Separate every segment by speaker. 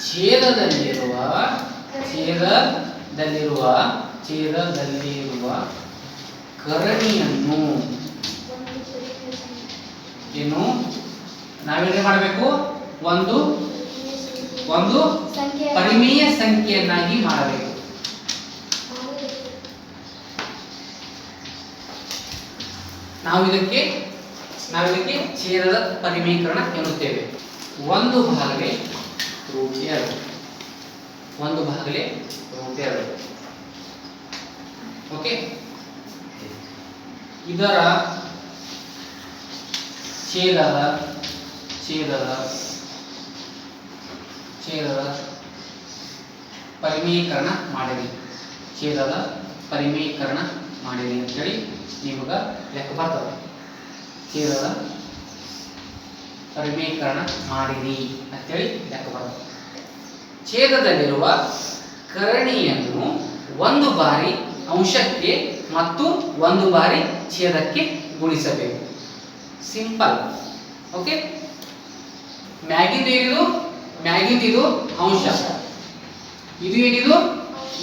Speaker 1: ಛೇದದಲ್ಲಿರುವ ಛೇದದಲ್ಲಿರುವ ಛೇದದಲ್ಲಿರುವ ಕರಣಿಯನ್ನು ಏನು ನಾವೇನು ಮಾಡಬೇಕು? ಒಂದು ಪರಿಮೇಯ ಸಂಖ್ಯೆಯನ್ನಾಗಿ ಮಾಡಬೇಕು. ನಾವು ಇದಕ್ಕೆ ಛೇದದ ಪರಿಮೇಯಕರಣ ಎನ್ನುತ್ತೇವೆ. 1/2 √2 ಓಕೆ. ಇದರ ಛೇದದ ಪರಿಮೇಯಕರಣ ಮಾಡಿರಿ ಅಂತೇಳಿ ನಿಮಗೆ ಲೆಕ್ಕ ಬರ್ತದೆ. ಛೇದದ ಪರಿಮೇಯಕರಣ ಮಾಡಿರಿ ಅಂತೇಳಿ ಲೆಕ್ಕ ಬರ್ತದೆ. ಛೇದದಲ್ಲಿರುವ ಕರಣಿಯನ್ನು ಒಂದು ಬಾರಿ ಅಂಶಕ್ಕೆ ಮತ್ತು ಒಂದು ಬಾರಿ ಛೇದಕ್ಕೆ ಗುಣಿಸಬೇಕು. ಸಿಂಪಲ್. ಓಕೆ. ಮ್ಯಾಗಿಂದು ಇದು ಅಂಶ, ಇದು ಏನಿದು?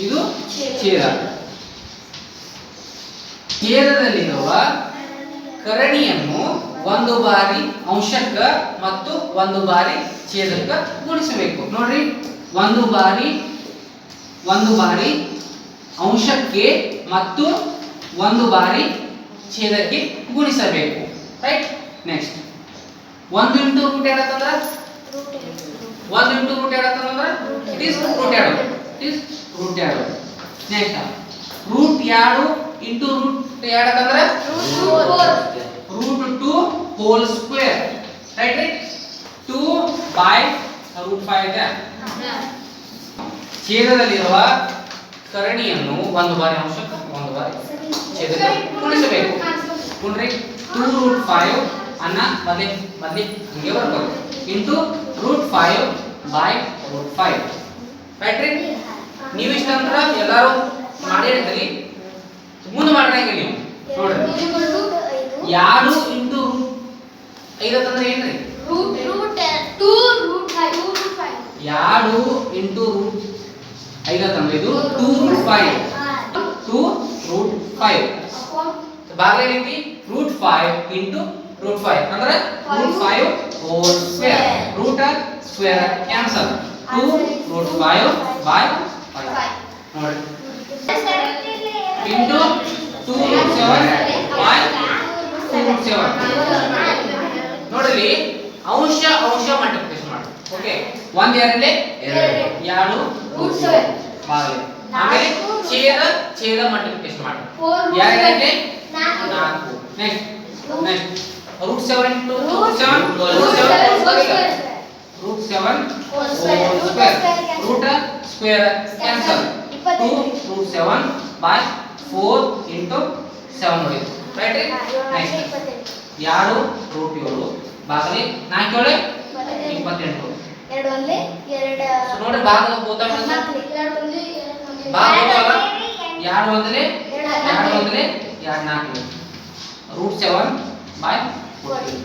Speaker 1: ಇದು ಛೇದ. ಛೇದದಲ್ಲಿರುವ ಕರಣಿಯನ್ನು ಒಂದು ಬಾರಿ ಅಂಶಕ್ಕ ಮತ್ತು ಒಂದು ಬಾರಿ ಛೇದಕ್ಕ ಗುಣಿಸಬೇಕು. ನೋಡ್ರಿ, ಒಂದು ಬಾರಿ ಅಂಶಕ್ಕೆ ಮತ್ತು ಒಂದು ಬಾರಿ ಛೇದಕ್ಕೆ ಗುಣಿಸಬೇಕು. ರೈಟ್. ನೆಕ್ಸ್ಟ್ 1 × √2 ಆಗುತ್ತಂದ್ರೆ ಇಟ್ ಈಸ್ √2. ನೆಕ್ಸ್ಟ್ √2 × √2 ಆಗುತ್ತಂದ್ರೆ √2 ಹೋಲ್ ಸ್ಕ್ವೇರ್. ರೈಟ್. 2/√5 ಇದೆ. ಛೇದದಲ್ಲಿರುವ ಕರಣಿಯನ್ನು ಒಂದು ಬಾರಿ ಅಂಶಕ್ಕೆ ಒಂದು ಬಾರಿ ಛೇದಕ್ಕೆ ಗುಣಿಸಬೇಕು. ನೋಡ್ರಿ, 2√5 ಅನ್ನ ಮೊದಲೇ ಹಂಗೆ ಬರ್ಬೋದು ಇಂಟು √5/√5. ರೈಟ್ ರೀ. ನೀವು ಇಷ್ಟಂದ್ರೆ ಎಲ್ಲರೂ ಮಾಡಿ ಹೇಳ್ತೀರಿ, ಮುಂದೆ ಮಾಡ್ರಂಗಿಲ್ಲ ನೀವು. ನೋಡ್ರಿ, 2 × √5 ಅಂತಂದ್ರೆ ಏನ್ರಿ? 2 × √5 ಅಂತಂದ್ರೆ ಇದು 2√5 ಬಾಗಿಲ ರೀತಿ √5 × √5 ಅಂದ್ರೆ √5 whole square. Root square cancel. 2√5/5 ನೋಡಿ ಇಂಟು 2√7/2√7. ನೋಡ್ರಿ, ಅಂಶ ಮಲ್ಟಿಪ್ಲಿಕೇಶನ್ ಮಾಡಿ. ಓಕೆ. 1 2 √7 ಬಾಗಿಲ. ಆಮೇಲೆ ಛೇದ ಮಲ್ಟಿಪ್ಲಿಕೇಶನ್ ಮಾಡಿ. 2 2 4. Next √7 × √7 root square cancel. 2√7/4 × 7 ನೋಡಿ. ರೈಟ್. ನೆಕ್ಸ್ಟ್ 2√7 ಬಾಗಿಲ 4 7 28. ನೋಡಿ ಭಾಗ ಗೊತ್ತಾಗ್ತದೆ. ಭಾಗ ಗೊತ್ತಾಗಲ್ಲ. 2 1 2 4 √7/14.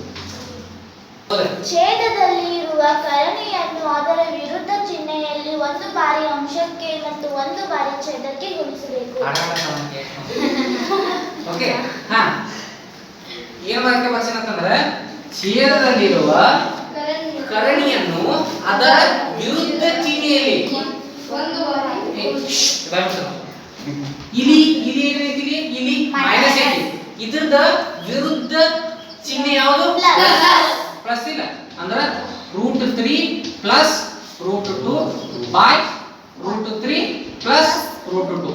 Speaker 2: ಛೇದದಲ್ಲಿ ಇರುವ ಕರಣಿಯನ್ನು ಅದರ ವಿರುದ್ಧ ಚಿಹ್ನೆಯಲ್ಲಿ ಒಂದು ಬಾರಿ ಅಂಶಕ್ಕೆ ಮತ್ತು ಒಂದು ಬಾರಿ ಛೇದಕ್ಕೆ ಗುಣಿಸಬೇಕು.
Speaker 1: ಓಕೆ. ಹಾ, ಏನು ಮಾಡಕ್ಕೆ ಬರ್ತೀನಿ ಅಂತಂದ್ರೆ, ಛೇದದಲ್ಲಿರುವ ಕರಣಿಯನ್ನು ಅದರ ವಿರುದ್ಧ ಚಿಹ್ನೆಯಲ್ಲಿ ಇಲ್ಲಿ ಮೈನಸ್ ಐತಿ, ಇದ್ರದ ವಿರುದ್ಧ ಚಿಹ್ನೆ ಯಾವುದು? ಪ್ಲಸ್ ಇಲ್ಲ ಅಂದ್ರೆ √3 ಪ್ಲಸ್ √2 ಬೈ √3 ಪ್ಲಸ್ √2.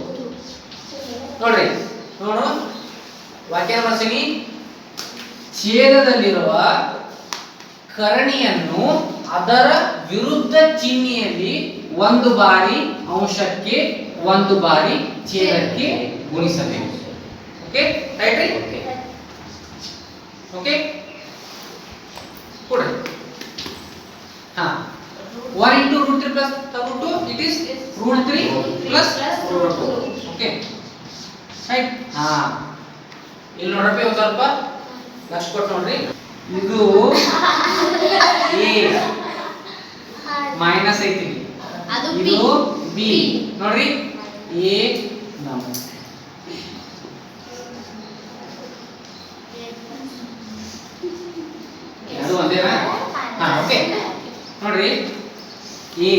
Speaker 1: ನೋಡ್ರಿ, ವಾಕ್ಯ ಬರ್ತೀನಿ. ಛೇದದಲ್ಲಿರುವ ಕರಣಿಯನ್ನು ಅದರ ವಿರುದ್ಧ ಚಿಹ್ನೆಯಲ್ಲಿ ಒಂದು ಬಾರಿ ಅಂಶಕ್ಕೆ ಒಂದು ಬಾರಿ ಛೇದಕ್ಕೆ ಗುಣಿಸಬೇಕು. ಓಕೆ. ರೈಟ್ ರೀ. ಓಕೆ. ಕೊಡ್ರಿ. ಹಾ, 1 × √3 plus √2 it is √3 plus √2. Okay. Right. ಹಾ, ಇಲ್ಲಿ ನೋಡ್ರಪ್ಪ, ಒಂದು ಸ್ವಲ್ಪ ಲಕ್ಷ ಕೊಟ್ಟು ನೋಡ್ರಿ. ಇದು ಮೈನಸ್ ಐತಿ,
Speaker 2: ಅದು
Speaker 1: ಇದು
Speaker 2: B.
Speaker 1: ಬಿ ನೋಡ್ರಿ ಎ ನಮಸ್ತೆ ಅದು ಒಂದೇನಾ ಹಾ ಓಕೆ ನೋಡ್ರಿ ಎ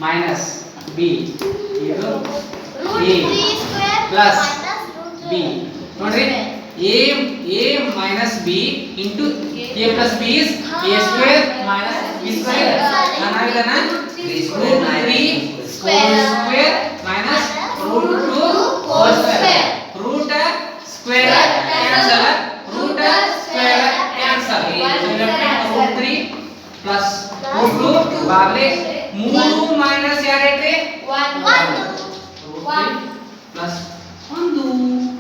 Speaker 1: ಮೈನಸ್ ಬಿ ಇದು ಎ ಪ್ಲಸ್ ಬಿ ನೋಡ್ರಿ a minus b into a plus b is a square minus b square ಏನಾಗಿದೆನಾ root 3 square minus root 2 whole square root square cancel root square cancel root 3 plus root 2 Baglay 3 minus ಯಾರೇಟ್ರಿ 1 plus 1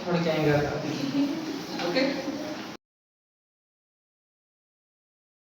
Speaker 1: ನೋಡಿ ಹೆಂಗಾಗುತ್ತೆ okay